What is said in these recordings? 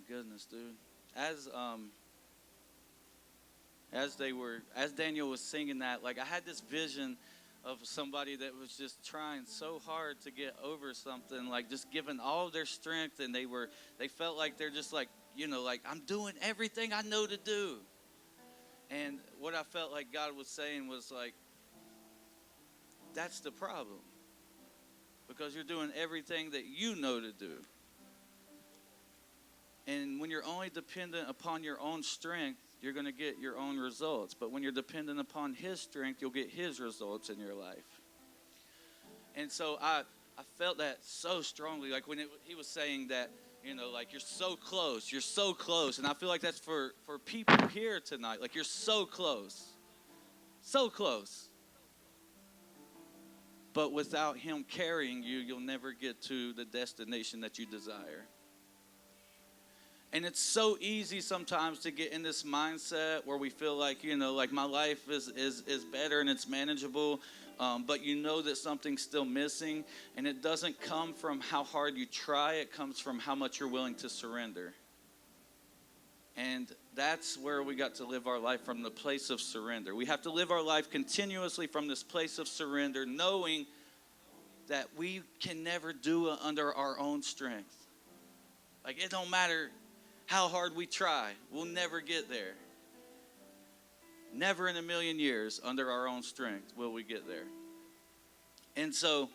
goodness, dude. As um as Daniel was singing that, like I had this vision of somebody that was just trying so hard to get over something, like just giving all of their strength, and they felt like they're just like, like I'm doing everything I know to do. And what I felt like God was saying was like, that's the problem. Because you're doing everything that you know to do. And when you're only dependent upon your own strength, you're going to get your own results. But when you're dependent upon His strength, you'll get His results in your life. And so I felt that so strongly. Like when he was saying that, like you're so close. You're so close. And I feel like that's for people here tonight. Like you're so close. So close. But without Him carrying you, you'll never get to the destination that you desire. And it's so easy sometimes to get in this mindset where we feel like, like my life is better and it's manageable, but you know that something's still missing. And it doesn't come from how hard you try. It comes from how much you're willing to surrender. And that's where we got to live our life, from the place of surrender. We have to live our life continuously from this place of surrender, knowing that we can never do it under our own strength. Like it don't matter how hard we try, we'll never get there. Never in a million years under our own strength will we get there. And so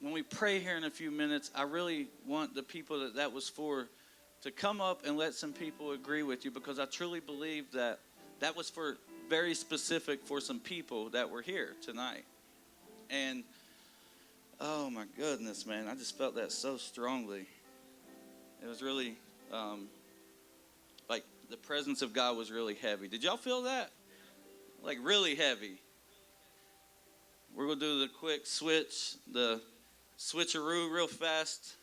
when we pray here in a few minutes, I really want the people that was for to come up and let some people agree with you, because I truly believe that was for very specific for some people that were here tonight. And oh my goodness, man, I just felt that so strongly. It was really, like the presence of God was really heavy. Did y'all feel that? Like really heavy. We're going to do the quick switch, the switcheroo real fast.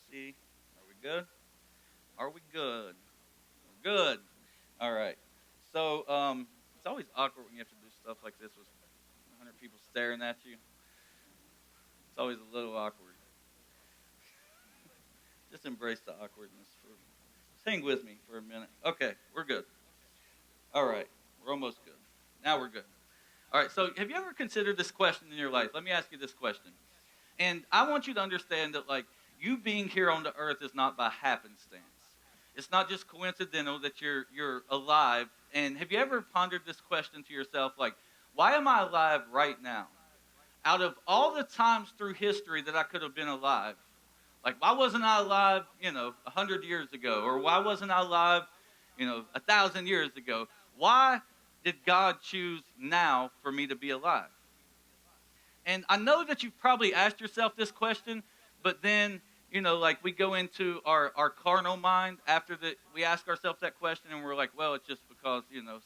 See, are we good? Are we good? We're good. All right. So it's always awkward when you have to do stuff like this with 100 people staring at you. It's always a little awkward. Just embrace the awkwardness. Just hang with me for a minute. Okay, we're good. All right, we're almost good. Now we're good. All right, so have you ever considered this question in your life? Let me ask you this question. And I want you to understand that, like, you being here on the earth is not by happenstance. It's not just coincidental that you're alive. And have you ever pondered this question to yourself, like, why am I alive right now? Out of all the times through history that I could have been alive, like, why wasn't I alive, 100 years ago? Or why wasn't I alive, 1,000 years ago? Why did God choose now for me to be alive? And I know that you've probably asked yourself this question, but then, like we go into our carnal mind after that, we ask ourselves that question and we're like, well, it's just because,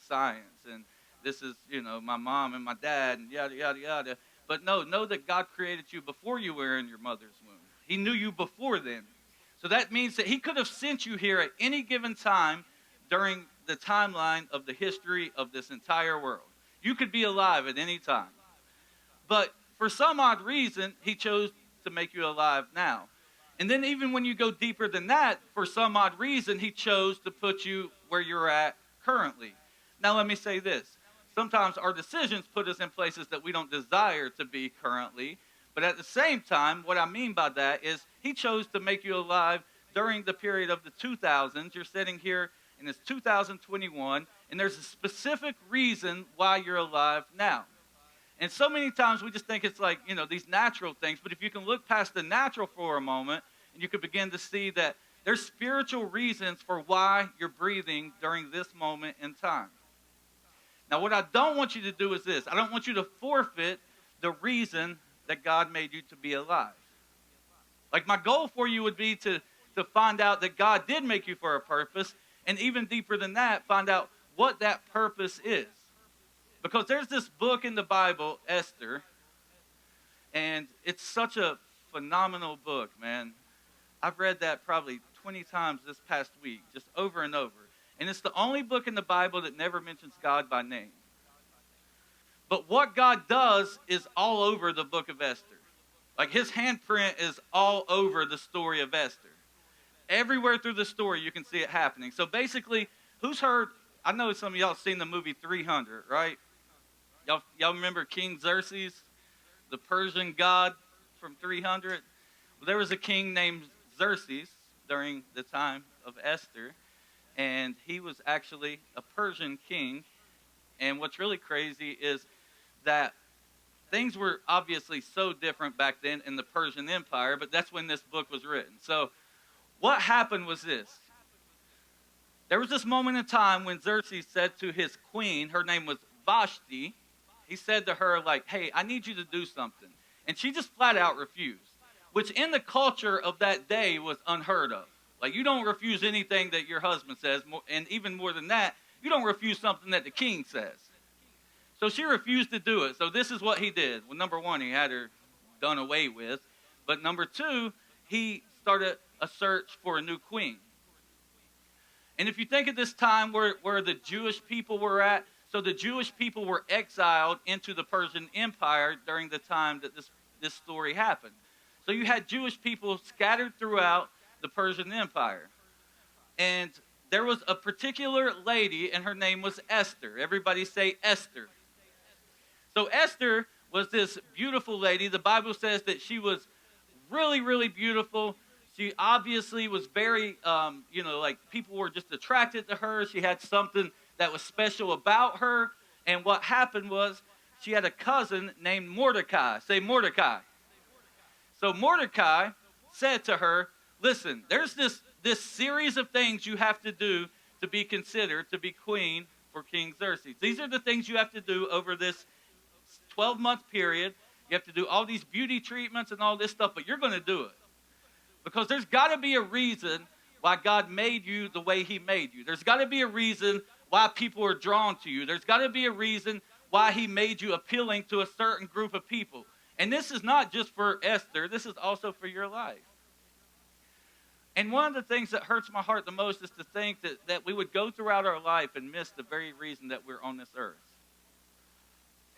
science, and this is, my mom and my dad and yada, yada, yada. But no, know that God created you before you were in your mother's womb. He knew you before then. So that means that He could have sent you here at any given time during the timeline of the history of this entire world. You could be alive at any time. But for some odd reason, He chose to make you alive now. And then even when you go deeper than that, for some odd reason, He chose to put you where you're at currently. Now let me say this. Sometimes our decisions put us in places that we don't desire to be currently. But at the same time, what I mean by that is He chose to make you alive during the period of the 2000s. You're sitting here and it's 2021, and there's a specific reason why you're alive now. And so many times we just think it's like, these natural things. But if you can look past the natural for a moment, and you can begin to see that there's spiritual reasons for why you're breathing during this moment in time. Now, what I don't want you to do is this. I don't want you to forfeit the reason that God made you to be alive. Like, my goal for you would be to find out that God did make you for a purpose, and even deeper than that, find out what that purpose is. Because there's this book in the Bible, Esther, and it's such a phenomenal book, man. I've read that probably 20 times this past week, just over and over. And it's the only book in the Bible that never mentions God by name. But what God does is all over the book of Esther. Like his handprint is all over the story of Esther. Everywhere through the story, you can see it happening. So basically, who's heard, I know some of y'all seen the movie 300, right? Y'all remember King Xerxes, the Persian god from 300? Well, there was a king named Xerxes during the time of Esther, and he was actually a Persian king. And what's really crazy is that things were obviously so different back then in the Persian Empire, but that's when this book was written. So what happened was this. There was this moment in time when Xerxes said to his queen, her name was Vashti, he said to her, like, hey, I need you to do something. And she just flat out refused, which in the culture of that day was unheard of. Like, you don't refuse anything that your husband says, and even more than that, you don't refuse something that the king says. So she refused to do it. So this is what he did. Well, number one, he had her done away with. But number two, he started a search for a new queen. And if you think of this time where the Jewish people were at, so the Jewish people were exiled into the Persian Empire during the time that this story happened. So you had Jewish people scattered throughout the Persian Empire. And there was a particular lady, and her name was Esther. Everybody say Esther. So Esther was this beautiful lady. The Bible says that she was really, really beautiful. She obviously was very, like people were just attracted to her. She had something that was special about her. And what happened was she had a cousin named Mordecai. Say Mordecai. So Mordecai said to her, listen, there's this series of things you have to do to be considered to be queen for King Xerxes. These are the things you have to do over this 12-month period. You have to do all these beauty treatments and all this stuff, but you're going to do it. Because there's got to be a reason why God made you the way he made you. There's got to be a reason why people are drawn to you. There's got to be a reason why he made you appealing to a certain group of people. And this is not just for Esther. This is also for your life. And one of the things that hurts my heart the most is to think that we would go throughout our life and miss the very reason that we're on this earth.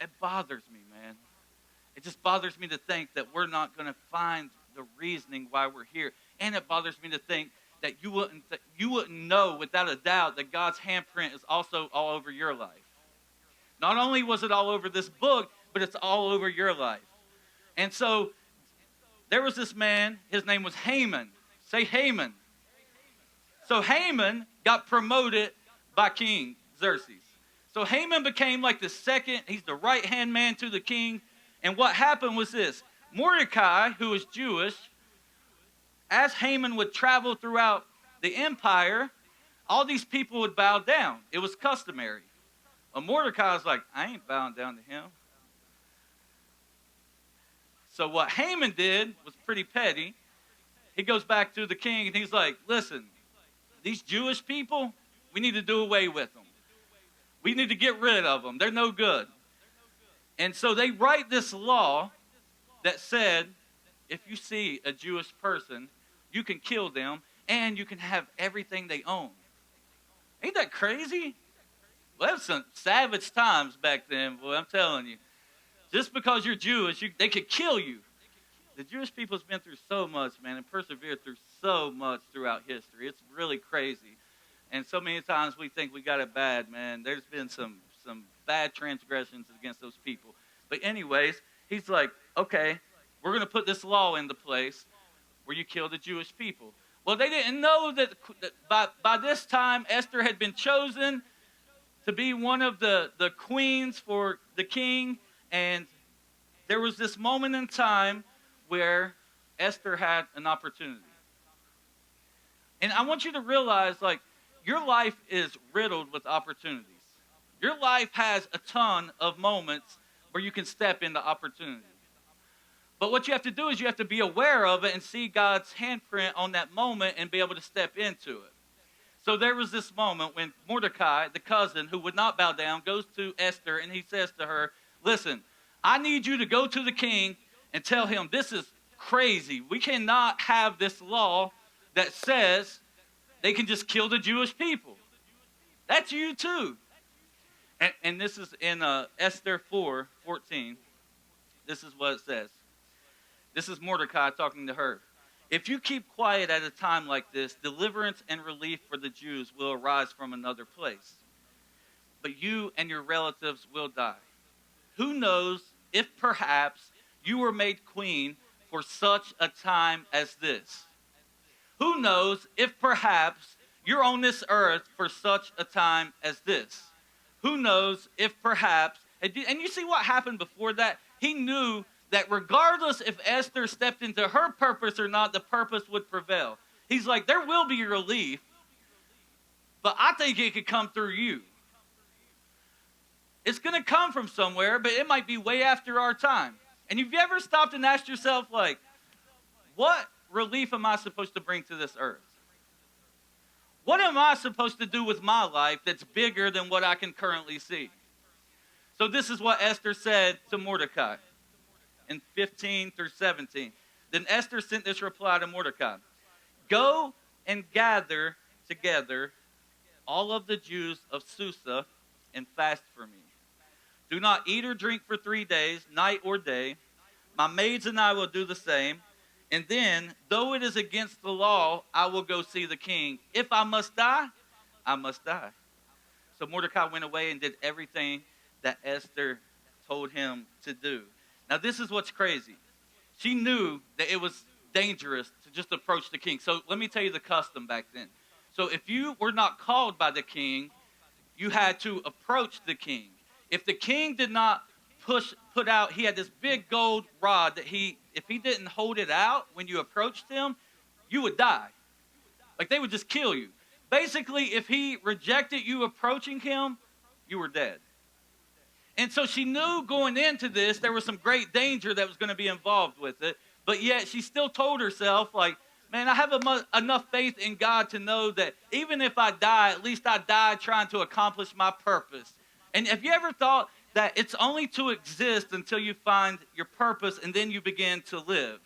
It bothers me, man. It just bothers me to think that we're not going to find the reasoning why we're here. And it bothers me to think that you wouldn't know without a doubt that God's handprint is also all over your life. Not only was it all over this book, but it's all over your life. And so there was this man, his name was Haman. Say Haman. So Haman got promoted by King Xerxes. So Haman became like the second, he's the right-hand man to the king. And what happened was this. Mordecai, who was Jewish, as Haman would travel throughout the empire, all these people would bow down. It was customary. Well, Mordecai was like, I ain't bowing down to him. So what Haman did was pretty petty. He goes back to the king and he's like, listen, these Jewish people, we need to do away with them. We need to get rid of them. They're no good. And so they write this law that said, if you see a Jewish person, you can kill them and you can have everything they own. Ain't that crazy? Well, that was some savage times back then, boy, I'm telling you. Just because you're Jewish, they could kill you. The Jewish people's been through so much, man, and persevered through so much throughout history. It's really crazy. And so many times we think we got it bad, man. There's been some bad transgressions against those people. But anyways, he's like, okay, we're going to put this law into place where you kill the Jewish people. Well, they didn't know that by this time, Esther had been chosen to be one of the queens for the king. And there was this moment in time where Esther had an opportunity. And I want you to realize, like, your life is riddled with opportunities. Your life has a ton of moments where you can step into opportunity. But what you have to do is you have to be aware of it and see God's handprint on that moment and be able to step into it. So there was this moment when Mordecai, the cousin who would not bow down, goes to Esther and he says to her, listen, I need you to go to the king and tell him this is crazy. We cannot have this law that says they can just kill the Jewish people. That's you too. And this is in Esther 4:14. This is what it says. This is Mordecai talking to her. If you keep quiet at a time like this, deliverance and relief for the Jews will arise from another place. But you and your relatives will die. Who knows if perhaps you were made queen for such a time as this? Who knows if perhaps you're on this earth for such a time as this? Who knows if perhaps, and you see what happened before that? He knew that regardless if Esther stepped into her purpose or not, the purpose would prevail. He's like, there will be relief, but I think it could come through you. It's going to come from somewhere, but it might be way after our time. And have you ever stopped and asked yourself, like, what relief am I supposed to bring to this earth? What am I supposed to do with my life that's bigger than what I can currently see? So this is what Esther said to Mordecai in 15 through 17. Then Esther sent this reply to Mordecai. Go and gather together all of the Jews of Susa and fast for me. Do not eat or drink for 3 days, night or day. My maids and I will do the same. And then, though it is against the law, I will go see the king. If I must die, I must die. So Mordecai went away and did everything that Esther told him to do. Now, this is what's crazy. She knew that it was dangerous to just approach the king. So let me tell you the custom back then. So if you were not called by the king, you had to approach the king. If the king did not put out, he had this big gold rod that if he didn't hold it out when you approached him, you would die. Like they would just kill you. Basically, if he rejected you approaching him, you were dead. And so she knew going into this, there was some great danger that was going to be involved with it. But yet she still told herself, like, man, I have enough faith in God to know that even if I die, at least I died trying to accomplish my purpose. And have you ever thought that it's only to exist until you find your purpose and then you begin to live?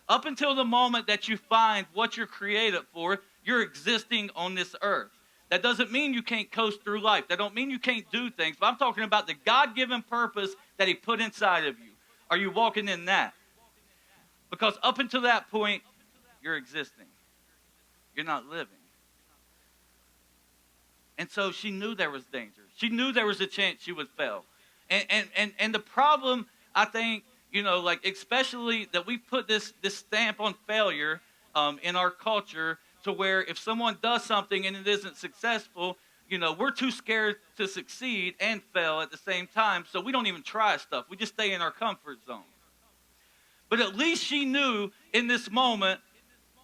Up until the moment that you find what you're created for, you're existing on this earth. That doesn't mean you can't coast through life. That don't mean you can't do things. But I'm talking about the God-given purpose that he put inside of you. Are you walking in that? Because up until that point, you're existing. You're not living. And so she knew there was danger. She knew there was a chance she would fail. And the problem, I think, like especially that we put this stamp on failure in our culture to where if someone does something and it isn't successful, we're too scared to succeed and fail at the same time. So we don't even try stuff. We just stay in our comfort zone. But at least she knew in this moment,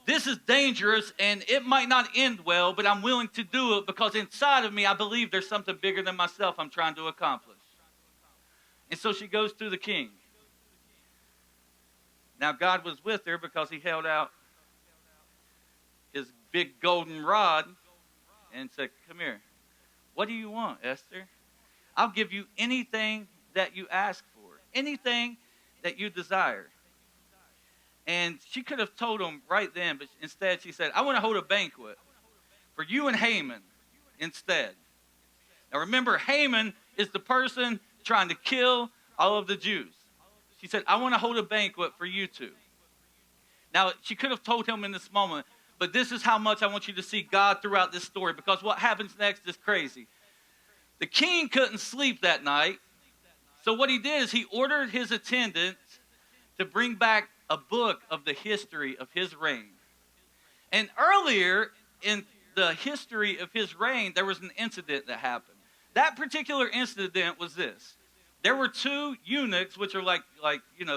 this is dangerous and it might not end well, but I'm willing to do it because inside of me, I believe there's something bigger than myself I'm trying to accomplish. And so she goes to the king. Now God was with her because he held out his big golden rod and said, come here. What do you want, Esther? I'll give you anything that you ask for, anything that you desire. And she could have told him right then, but instead she said, I want to hold a banquet for you and Haman instead. Now remember, Haman is the person trying to kill all of the Jews. She said, I want to hold a banquet for you two. Now, she could have told him in this moment, but this is how much I want you to see God throughout this story, because what happens next is crazy. The king couldn't sleep that night, so what he did is he ordered his attendants to bring back a book of the history of his reign. And earlier in the history of his reign, there was an incident that happened. That particular incident was this. There were two eunuchs, which are like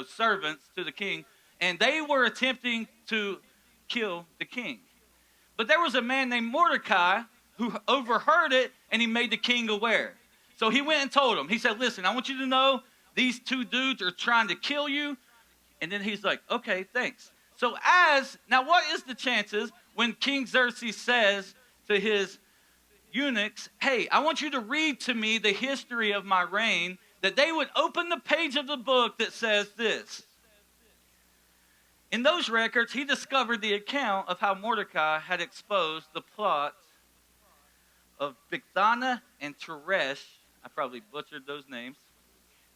servants to the king, and they were attempting to kill the king. But there was a man named Mordecai who overheard it, and he made the king aware. So he went and told him. He said, listen, I want you to know these two dudes are trying to kill you. And then he's like, okay, thanks. So now what is the chances when King Xerxes says to his eunuchs, hey, I want you to read to me the history of my reign, that they would open the page of the book that says this. In those records, he discovered the account of how Mordecai had exposed the plot of Bigthana and Teresh, I probably butchered those names,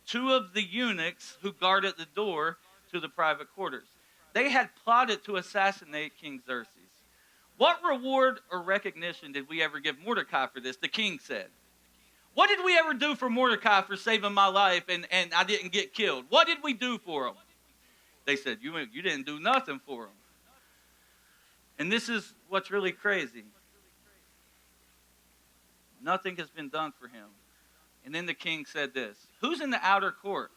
two of the eunuchs who guarded the door to the private quarters. They had plotted to assassinate King Xerxes. What reward or recognition did we ever give Mordecai for this? The king said. What did we ever do for Mordecai for saving my life and I didn't get killed? What did we do for him? They said, you didn't do nothing for him. And this is what's really crazy. Nothing has been done for him. And then the king said this, who's in the outer court?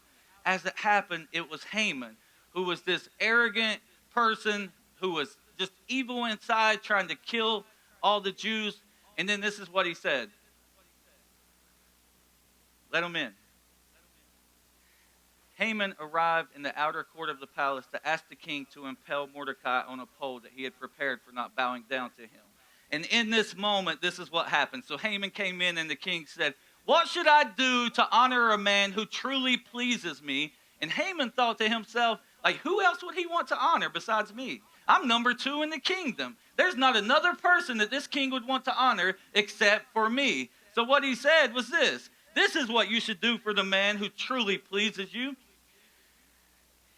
As it happened, it was Haman, who was this arrogant person who was just evil inside, trying to kill all the Jews. And then this is what he said. Let him in. Haman arrived in the outer court of the palace to ask the king to impale Mordecai on a pole that he had prepared for not bowing down to him. And in this moment, this is what happened. So Haman came in and the king said, what should I do to honor a man who truly pleases me? And Haman thought to himself, like, who else would he want to honor besides me? I'm number 2 in the kingdom. There's not another person that this king would want to honor except for me. So what he said was this. This is what you should do for the man who truly pleases you.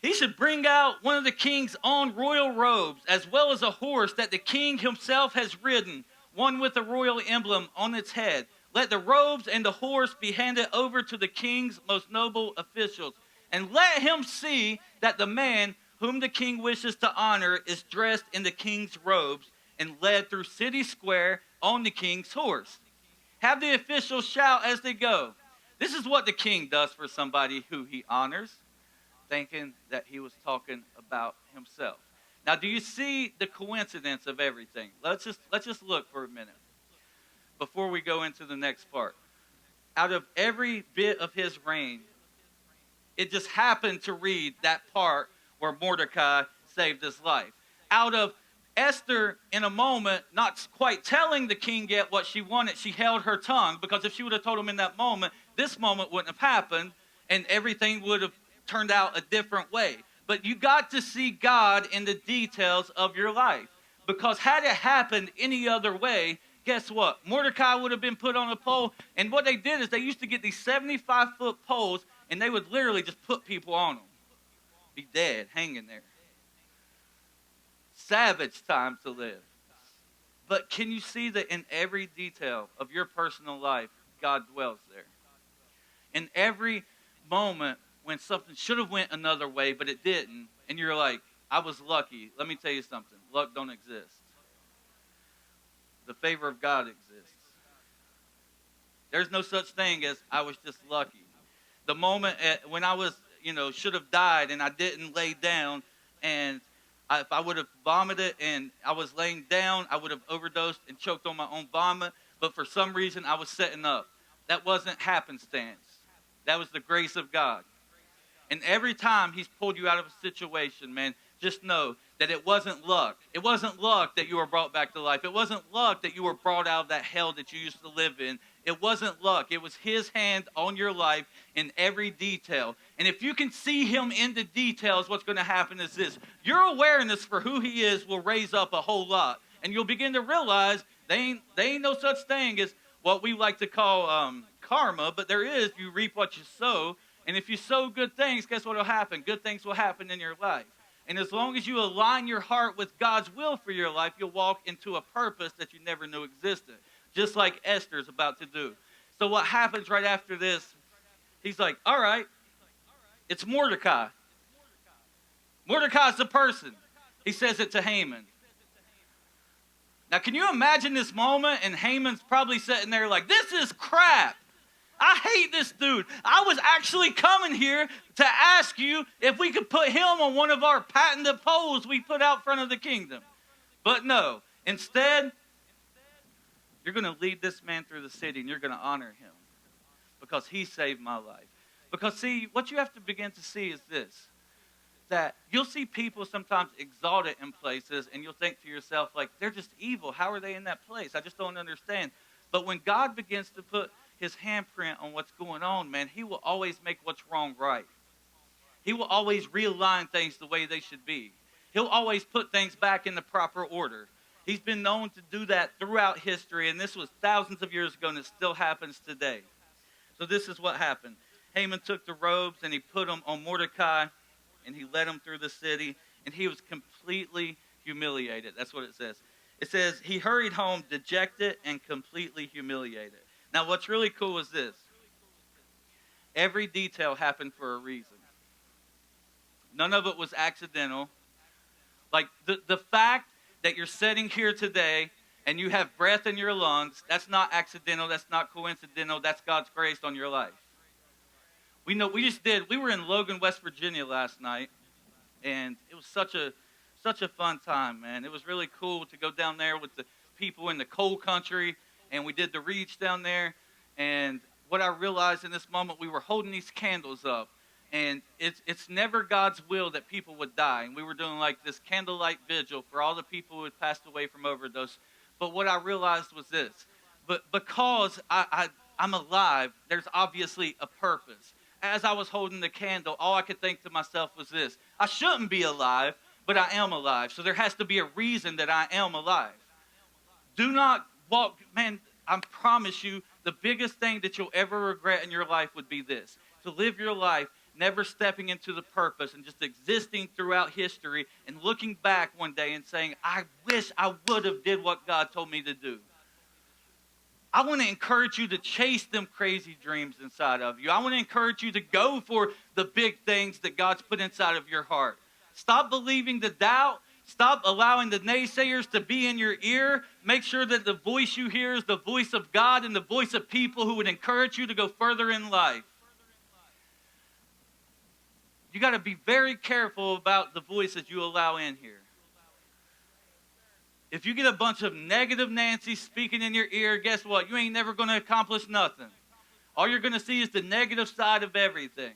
He should bring out one of the king's own royal robes, as well as a horse that the king himself has ridden, one with a royal emblem on its head. Let the robes and the horse be handed over to the king's most noble officials, and let him see that the man whom the king wishes to honor is dressed in the king's robes and led through city square on the king's horse. Have the officials shout as they go. This is what the king does for somebody who he honors, thinking that he was talking about himself. Now, do you see the coincidence of everything? Let's just look for a minute before we go into the next part. Out of every bit of his reign, it just happened to read that part where Mordecai saved his life. Out of Esther, in a moment, not quite telling the king yet what she wanted, she held her tongue, because if she would have told him in that moment, this moment wouldn't have happened, and everything would have turned out a different way. But you got to see God in the details of your life, because had it happened any other way, guess what? Mordecai would have been put on a pole, and what they did is they used to get these 75-foot poles, and they would literally just put people on them. Be dead, hanging there. Savage time to live. But can you see that in every detail of your personal life, God dwells there? In every moment when something should have went another way, but it didn't, and you're like, I was lucky. Let me tell you something. Luck don't exist. The favor of God exists. There's no such thing as I was just lucky. The moment when I was, should have died and I didn't lay down, and if I would have vomited and I was laying down, I would have overdosed and choked on my own vomit. But for some reason, I was sitting up. That wasn't happenstance. That was the grace of God. And every time he's pulled you out of a situation, man, just know that it wasn't luck. It wasn't luck that you were brought back to life. It wasn't luck that you were brought out of that hell that you used to live in. It wasn't luck. It was his hand on your life in every detail. And if you can see him in the details, what's going to happen is this. Your awareness for who he is will raise up a whole lot. And you'll begin to realize they ain't no such thing as what we like to call karma, but there is. You reap what you sow. And if you sow good things, guess what will happen? Good things will happen in your life. And as long as you align your heart with God's will for your life, you'll walk into a purpose that you never knew existed. Just like Esther's about to do. So what happens right after this, he's like, all right, it's Mordecai. Mordecai's the person. He says it to Haman. Now, can you imagine this moment? And Haman's probably sitting there like, this is crap. I hate this dude. I was actually coming here to ask you if we could put him on one of our patented poles we put out front of the kingdom. But no, instead, you're going to lead this man through the city and you're going to honor him because he saved my life. Because see, what you have to begin to see is this. that you'll see people sometimes exalted in places, and you'll think to yourself, like, they're just evil. How are they in that place? I just don't understand. But when God begins to put his handprint on what's going on, man, he will always make what's wrong right. He will always realign things the way they should be. He'll always put things back in the proper order. He's been known to do that throughout history, and this was thousands of years ago, and it still happens today. So this is what happened. Haman took the robes, and he put them on Mordecai, and he led him through the city, and he was completely humiliated. That's what it says. It says, he hurried home dejected and completely humiliated. Now, what's really cool is this. Every detail happened for a reason. None of it was accidental. Like, the fact that you're sitting here today and you have breath in your lungs, that's not accidental, that's not coincidental, that's God's grace on your life. We were in Logan, West Virginia last night, and it was such a fun time, man. It was really cool to go down there with the people in the coal country, and we did the reach down there. And what I realized in this moment, we were holding these candles up, and it's never God's will that people would die. And we were doing like this candlelight vigil for all the people who had passed away from overdose. But what I realized was this: but because I'm alive, there's obviously a purpose. As I was holding the candle, all I could think to myself was this: I shouldn't be alive, but I am alive. So there has to be a reason that I am alive. Do not walk, man, I promise you, the biggest thing that you'll ever regret in your life would be this: to live your life never stepping into the purpose and just existing throughout history and looking back one day and saying, I wish I would have did what God told me to do. I want to encourage you to chase them crazy dreams inside of you. I want to encourage you to go for the big things that God's put inside of your heart. Stop believing the doubt. Stop allowing the naysayers to be in your ear. Make sure that the voice you hear is the voice of God and the voice of people who would encourage you to go further in life. You got to be very careful about the voices you allow in here. If you get a bunch of negative Nancy speaking in your ear, guess what? You ain't never going to accomplish nothing. All you're going to see is the negative side of everything.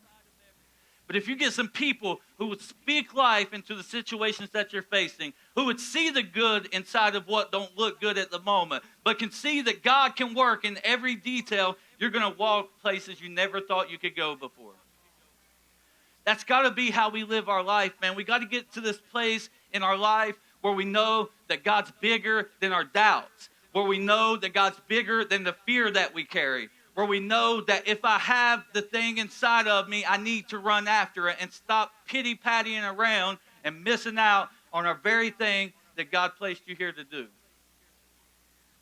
But if you get some people who would speak life into the situations that you're facing, who would see the good inside of what don't look good at the moment, but can see that God can work in every detail, you're going to walk places you never thought you could go before. That's got to be how we live our life, man. We got to get to this place in our life where we know that God's bigger than our doubts, where we know that God's bigger than the fear that we carry, where we know that if I have the thing inside of me, I need to run after it and stop pity-pattying around and missing out on our very thing that God placed you here to do.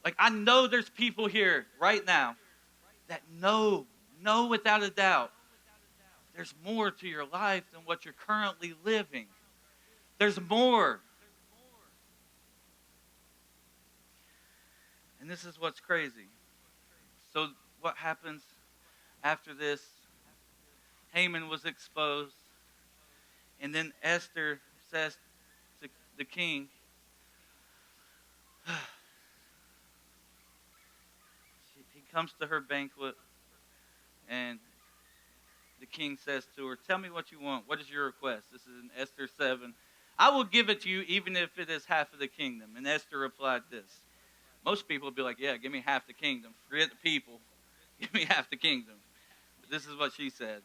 Like, I know there's people here right now that know without a doubt there's more to your life than what you're currently living. There's more. And this is what's crazy. So what happens after this? Haman was exposed. And then Esther says to the king, he comes to her banquet, and the king says to her, tell me what you want. What is your request? This is in Esther 7. I will give it to you even if it is half of the kingdom. And Esther replied this. Most people would be like, yeah, give me half the kingdom. Forget the people. Give me half the kingdom. But this is what she said.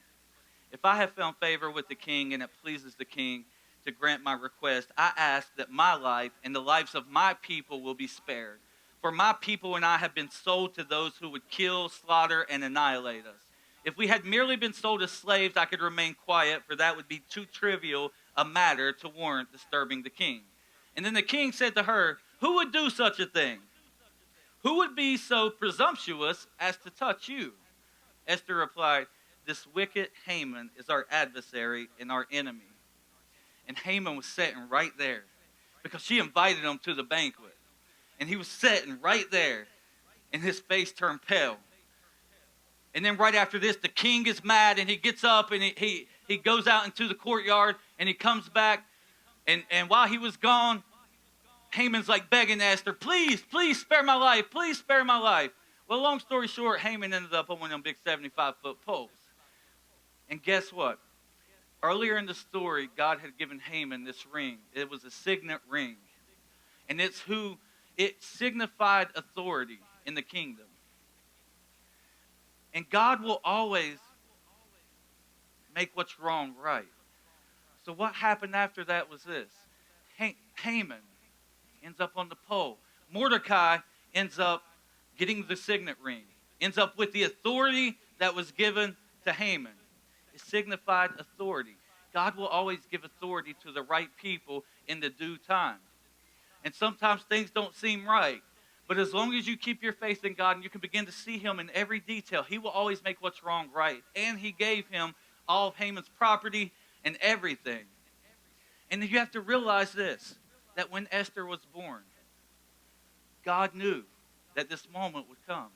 If I have found favor with the king and it pleases the king to grant my request, I ask that my life and the lives of my people will be spared. For my people and I have been sold to those who would kill, slaughter, and annihilate us. If we had merely been sold as slaves, I could remain quiet, for that would be too trivial a matter to warrant disturbing the king. And then the king said to her, who would do such a thing? Who would be so presumptuous as to touch you? Esther replied, this wicked Haman is our adversary and our enemy. And Haman was sitting right there because she invited him to the banquet. And he was sitting right there, and his face turned pale. And then right after this, the king is mad, and he gets up, and he goes out into the courtyard, and he comes back. And while he was gone, Haman's like begging Esther, please spare my life. Please spare my life. Well, long story short, Haman ended up on one of them big 75-foot poles. And guess what? Earlier in the story, God had given Haman this ring. It was a signet ring. And it signified authority in the kingdom. And God will always make what's wrong right. So what happened after that was this. Haman ends up on the pole. Mordecai ends up getting the signet ring. Ends up with the authority that was given to Haman. It signified authority. God will always give authority to the right people in the due time. And sometimes things don't seem right. But as long as you keep your faith in God and you can begin to see him in every detail, he will always make what's wrong right. And he gave him all of Haman's property and everything. And you have to realize this, that when Esther was born, God knew that this moment would come.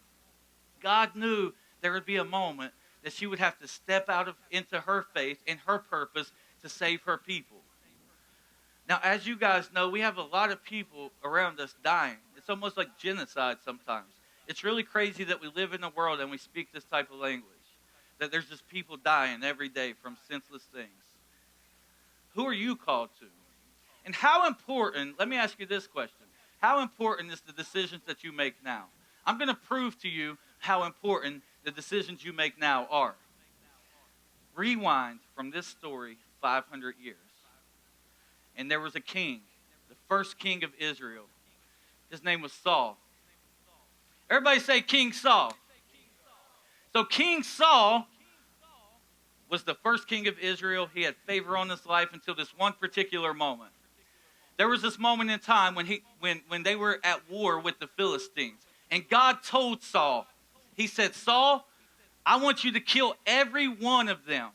God knew there would be a moment that she would have to step into her faith and her purpose to save her people. Now, as you guys know, we have a lot of people around us dying. It's almost like genocide sometimes. It's really crazy that we live in a world and we speak this type of language. That there's just people dying every day from senseless things. Who are you called to? And how important, let me ask you this question. How important is the decisions that you make now? I'm going to prove to you how important the decisions you make now are. Rewind from this story 500 years. And there was a king, the first king of Israel. His name was Saul. Everybody say King Saul. So King Saul was the first king of Israel. He had favor on his life until this one particular moment. There was this moment in time when they were at war with the Philistines. And God told Saul, he said, Saul, I want you to kill every one of them.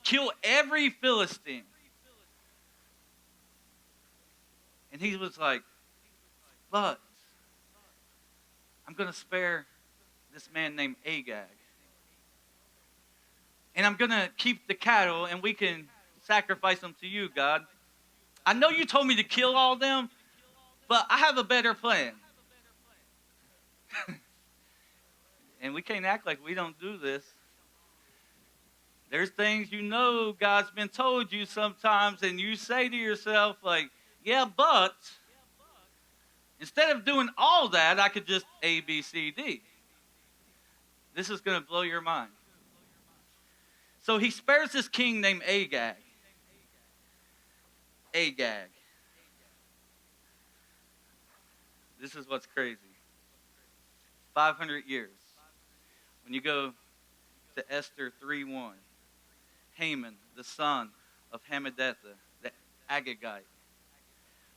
Kill every Philistine. And he was like, but I'm going to spare this man named Agag. And I'm going to keep the cattle and we can sacrifice them to you, God. I know you told me to kill all them, but I have a better plan. And we can't act like we don't do this. There's things you know God's been told you sometimes, and you say to yourself, like, yeah, but instead of doing all that, I could just A, B, C, D. This is going to blow your mind. So he spares this king named Agag. Agag. This is what's crazy. 500 years. When you go to Esther 3:1, Haman, the son of Hammedatha, the Agagite,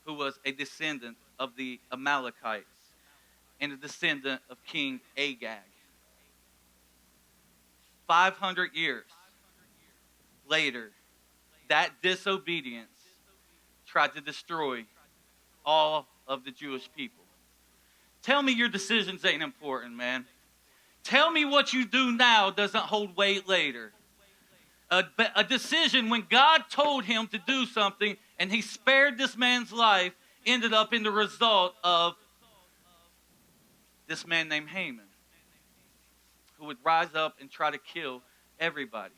who was a descendant of the Amalekites and a descendant of King Agag. 500 years later, that disobedience tried to destroy all of the Jewish people. Tell me your decisions ain't important, man. Tell me what you do now doesn't hold weight later. A decision when God told him to do something and he spared this man's life ended up in the result of this man named Haman, who would rise up and try to kill everybody.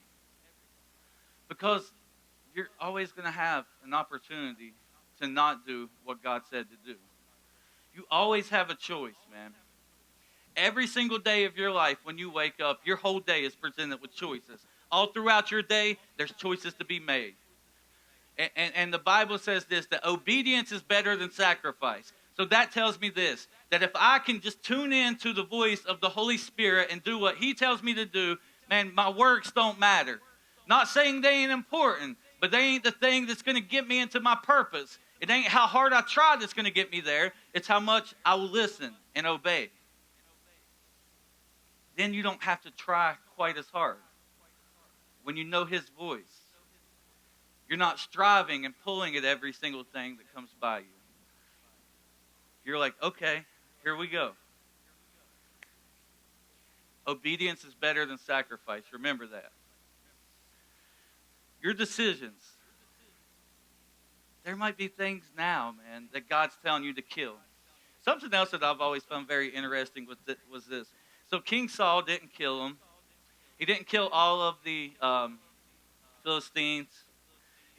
Because you're always going to have an opportunity to not do what God said to do. You always have a choice, man. Every single day of your life, when you wake up, your whole day is presented with choices. All throughout your day, there's choices to be made. And the Bible says this, that obedience is better than sacrifice. So that tells me this, that if I can just tune in to the voice of the Holy Spirit and do what he tells me to do, man, my works don't matter. Not saying they ain't important, but they ain't the thing that's going to get me into my purpose. It ain't how hard I try that's going to get me there. It's how much I will listen and obey. Then you don't have to try quite as hard. When you know his voice, you're not striving and pulling at every single thing that comes by you. You're like, okay, here we go. Obedience is better than sacrifice. Remember that. Your decisions. There might be things now, man, that God's telling you to kill. Something else that I've always found very interesting was this. So King Saul didn't kill him. He didn't kill all of the Philistines.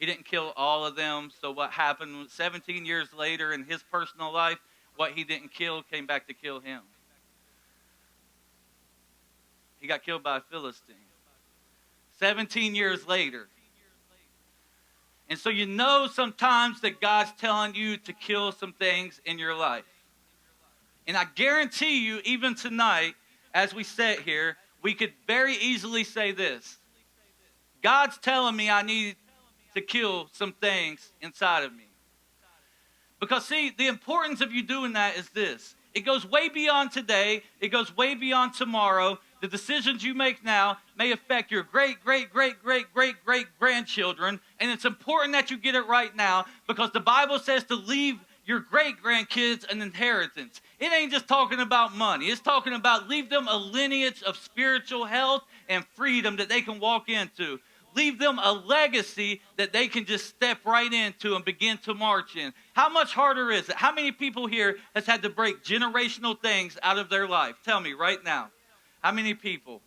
He didn't kill all of them. So what happened 17 years later in his personal life, what he didn't kill came back to kill him. He got killed by a Philistine. 17 years later. And so you know sometimes that God's telling you to kill some things in your life. And I guarantee you, even tonight, as we sit here, we could very easily say this. God's telling me I need to kill some things inside of me. Because see, the importance of you doing that is this. It goes way beyond today. It goes way beyond tomorrow. The decisions you make now may affect your great, great, great, great, great, great grandchildren. And it's important that you get it right now because the Bible says to leave your great grandkids an inheritance. It ain't just talking about money. It's talking about leave them a lineage of spiritual health and freedom that they can walk into. Leave them a legacy that they can just step right into and begin to march in. How much harder is it? How many people here has had to break generational things out of their life? Tell me right now. How many people?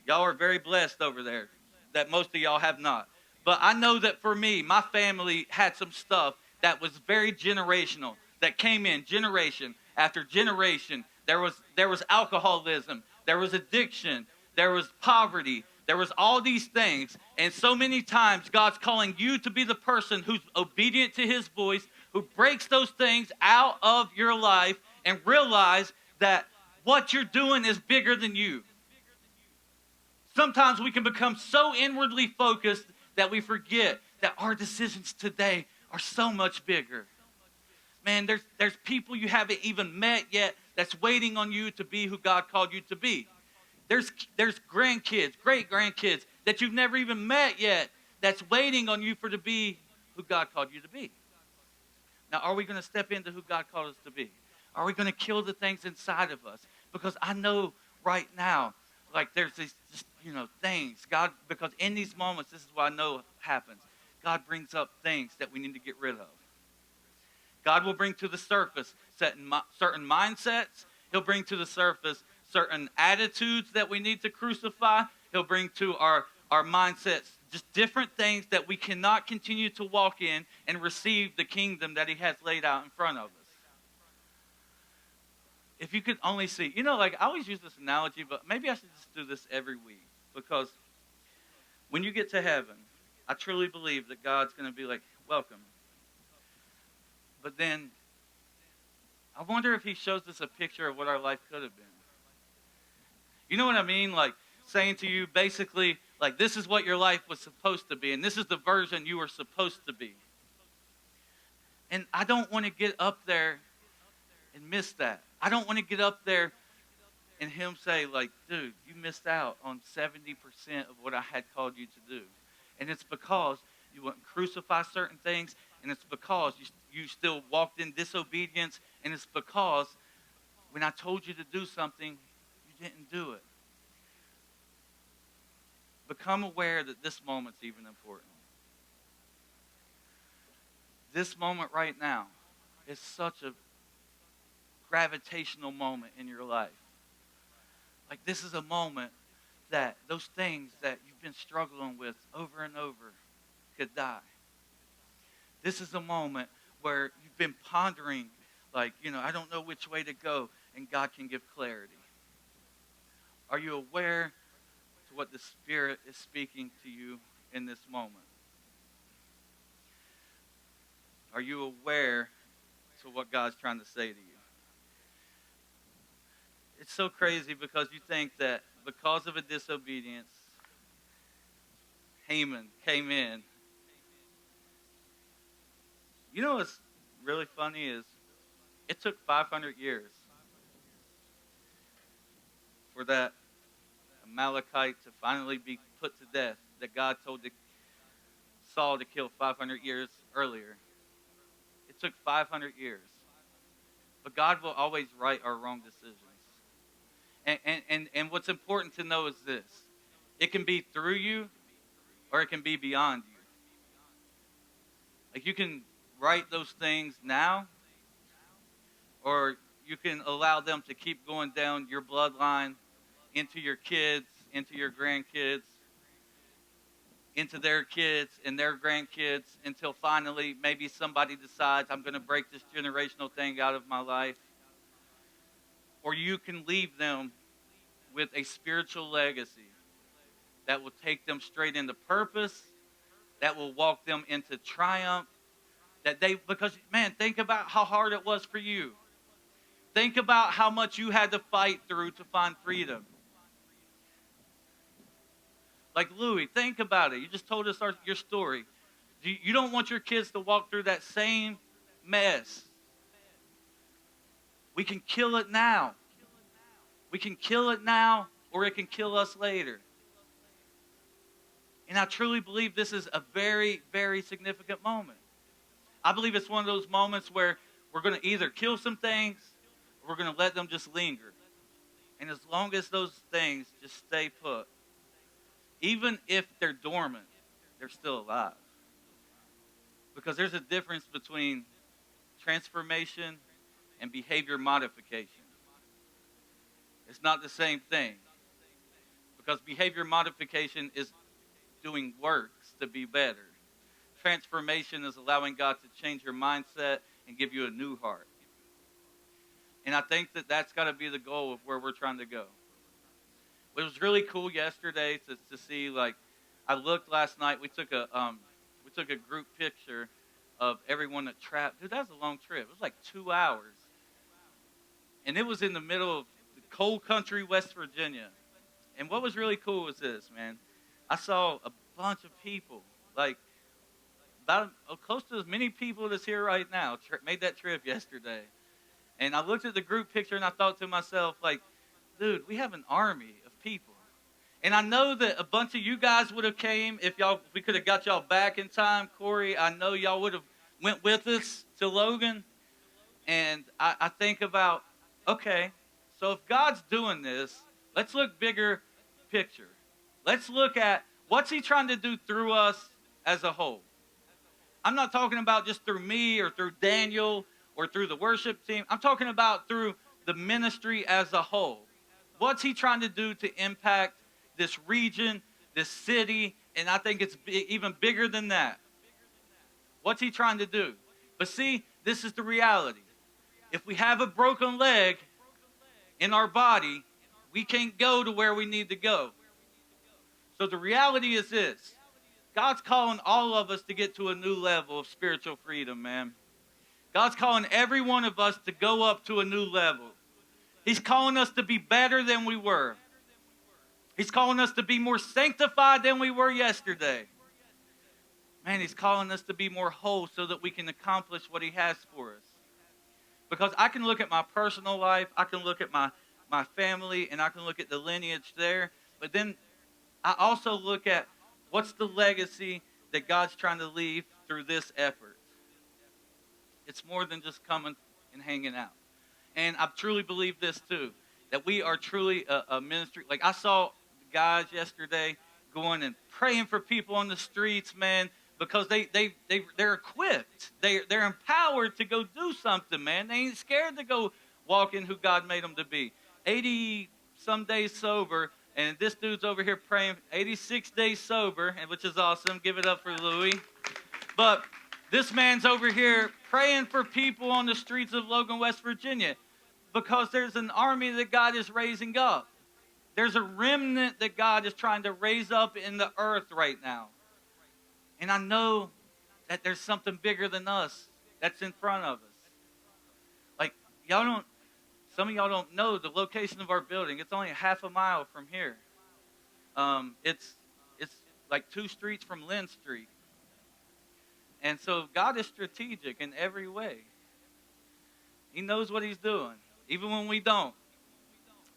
Y'all are very blessed over there that most of y'all have not. But I know that for me, my family had some stuff that was very generational, that came in generation after generation. There was alcoholism. There was addiction. There was poverty. There was all these things. And so many times God's calling you to be the person who's obedient to his voice, who breaks those things out of your life and realize that what you're doing is bigger than you. Sometimes we can become so inwardly focused that we forget that our decisions today are so much bigger. Man, there's people you haven't even met yet that's waiting on you to be who God called you to be. There's grandkids, great-grandkids that you've never even met yet that's waiting on you to be who God called you to be. Now, are we going to step into who God called us to be? Are we going to kill the things inside of us? Because I know right now, like there's these just, things. God, because in these moments, this is what I know happens. God brings up things that we need to get rid of. God will bring to the surface certain mindsets. He'll bring to the surface certain attitudes that we need to crucify. He'll bring to our mindsets just different things that we cannot continue to walk in and receive the kingdom that he has laid out in front of us. If you could only see, I always use this analogy, but maybe I should just do this every week. Because when you get to heaven, I truly believe that God's going to be like, welcome. But then, I wonder if he shows us a picture of what our life could have been. You know what I mean? Like saying to you, basically, like this is what your life was supposed to be, and this is the version you were supposed to be. And I don't want to get up there and miss that. I don't want to get up there and him say, like, dude, you missed out on 70% of what I had called you to do. And it's because you wouldn't crucify certain things, and it's because you still walked in disobedience, and it's because when I told you to do something, you didn't do it. Become aware that this moment's even important. This moment right now is such a gravitational moment in your life. Like this is a moment that those things that you've been struggling with over and over could die. This is a moment where you've been pondering, like, I don't know which way to go, and God can give clarity. Are you aware to what the Spirit is speaking to you in this moment? Are you aware to what God's trying to say to you? It's so crazy because you think that because of a disobedience, Haman came in. You know what's really funny is it took 500 years for that Amalekite to finally be put to death that God told Saul to kill 500 years earlier. It took 500 years. But God will always right our wrong decisions. And what's important to know is this. It can be through you or it can be beyond you. Like you can right those things now or you can allow them to keep going down your bloodline into your kids, into your grandkids. into their kids and their grandkids until finally maybe somebody decides I'm going to break this generational thing out of my life. Or you can leave them with a spiritual legacy that will take them straight into purpose, that will walk them into triumph, because man, think about how hard it was for you. Think about how much you had to fight through to find freedom. Like Louis, think about it. You just told us your story. You don't want your kids to walk through that same mess. We can kill it now. We can kill it now, or it can kill us later. And I truly believe this is a very, very significant moment. I believe it's one of those moments where we're going to either kill some things or we're going to let them just linger. And as long as those things just stay put, even if they're dormant, they're still alive. Because there's a difference between transformation and behavior modification. It's not the same thing. Because behavior modification is doing works to be better. Transformation is allowing God to change your mindset and give you a new heart. And I think that that's got to be the goal of where we're trying to go. It was really cool yesterday to see, like, I looked last night, we took a group picture of everyone that trapped. Dude, that was a long trip. It was like 2 hours. And it was in the middle of the cold country, West Virginia. And what was really cool was this, man. I saw a bunch of people, like about close to as many people that's here right now made that trip yesterday. And I looked at the group picture and I thought to myself, like, dude, we have an army of people. And I know that a bunch of you guys would have came if we could have got y'all back in time. Corey, I know y'all would have went with us to Logan. And I think about, okay, so if God's doing this, let's look bigger picture. Let's look at what's he trying to do through us as a whole. I'm not talking about just through me or through Daniel or through the worship team. I'm talking about through the ministry as a whole. What's he trying to do to impact this region, this city, and I think it's even bigger than that. What's he trying to do? But see, this is the reality. If we have a broken leg in our body, we can't go to where we need to go. So the reality is this. God's calling all of us to get to a new level of spiritual freedom, man. God's calling every one of us to go up to a new level. He's calling us to be better than we were. He's calling us to be more sanctified than we were yesterday. Man, he's calling us to be more whole so that we can accomplish what he has for us. Because I can look at my personal life, I can look at my family, and I can look at the lineage there. But then I also look at what's the legacy that God's trying to leave through this effort. It's more than just coming and hanging out. And I truly believe this too, that we are truly a ministry. Like I saw guys yesterday going and praying for people on the streets, man, because they're equipped. They're empowered to go do something, man. They ain't scared to go walk in who God made them to be. 80 some days sober, and this dude's over here praying 86 days sober, which is awesome. Give it up for Louis. But this man's over here praying for people on the streets of Logan, West Virginia, because there's an army that God is raising up. There's a remnant that God is trying to raise up in the earth right now. And I know that there's something bigger than us that's in front of us. Like, some of y'all don't know the location of our building. It's only a half a mile from here. It's like 2 streets from Lynn Street. And so God is strategic in every way. He knows what he's doing, even when we don't.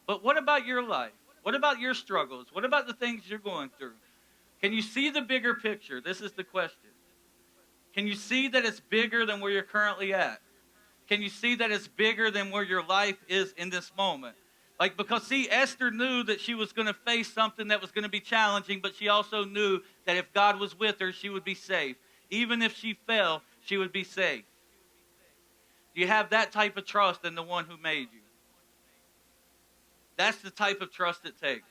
But what about your life? What about your struggles? What about the things you're going through? Can you see the bigger picture? This is the question. Can you see that it's bigger than where you're currently at? Can you see that it's bigger than where your life is in this moment? Like, because see, Esther knew that she was going to face something that was going to be challenging, but she also knew that if God was with her, she would be safe. Even if she fell, she would be safe. Do you have that type of trust in the one who made you? That's the type of trust it takes.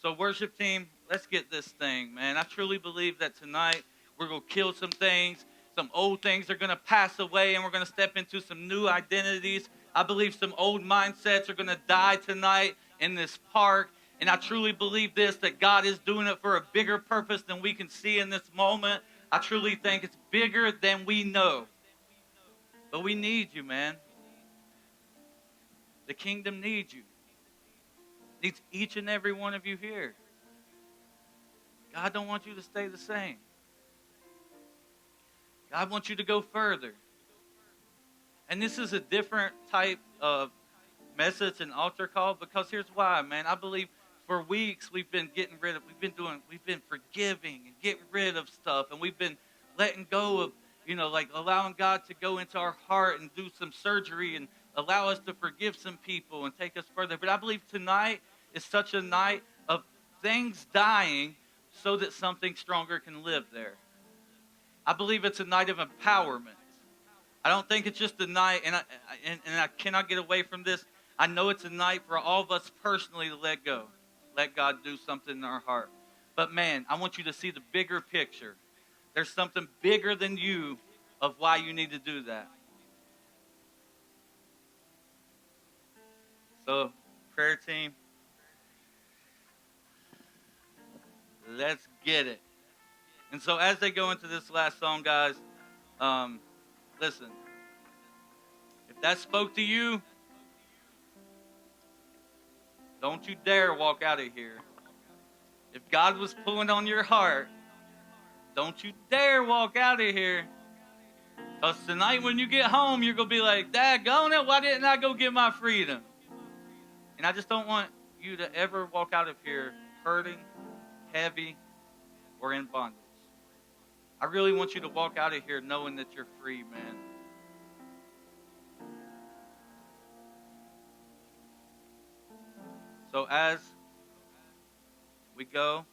So worship team, Let's get this thing, man. I truly believe that tonight we're going to kill some things. Some old things are going to pass away, and we're going to step into some new identities. I believe some old mindsets are going to die tonight in this park. And I truly believe this, that God is doing it for a bigger purpose than we can see in this moment. I truly think it's bigger than we know. But we need you, man. The kingdom needs you. Needs each and every one of you here. God don't want you to stay the same. God wants you to go further. And this is a different type of message and altar call, because here's why, man. I believe for weeks we've been forgiving and getting rid of stuff, and we've been letting go of, like allowing God to go into our heart and do some surgery and allow us to forgive some people and take us further. But I believe tonight is such a night of things dying so that something stronger can live there. I believe it's a night of empowerment. I don't think it's just a night, and I cannot get away from this. I know it's a night for all of us personally to let go. Let God do something in our heart. But man, I want you to see the bigger picture. There's something bigger than you of why you need to do that. So, prayer team, let's get it. And so as they go into this last song, guys, listen. If that spoke to you, don't you dare walk out of here. If God was pulling on your heart, don't you dare walk out of here. Because tonight when you get home, you're going to be like, daggone it, why didn't I go get my freedom? And I just don't want you to ever walk out of here hurting, heavy, or in bondage. I really want you to walk out of here knowing that you're free, man. So as we go,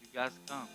you guys come.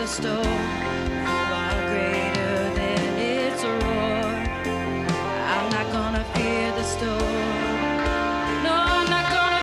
Storm.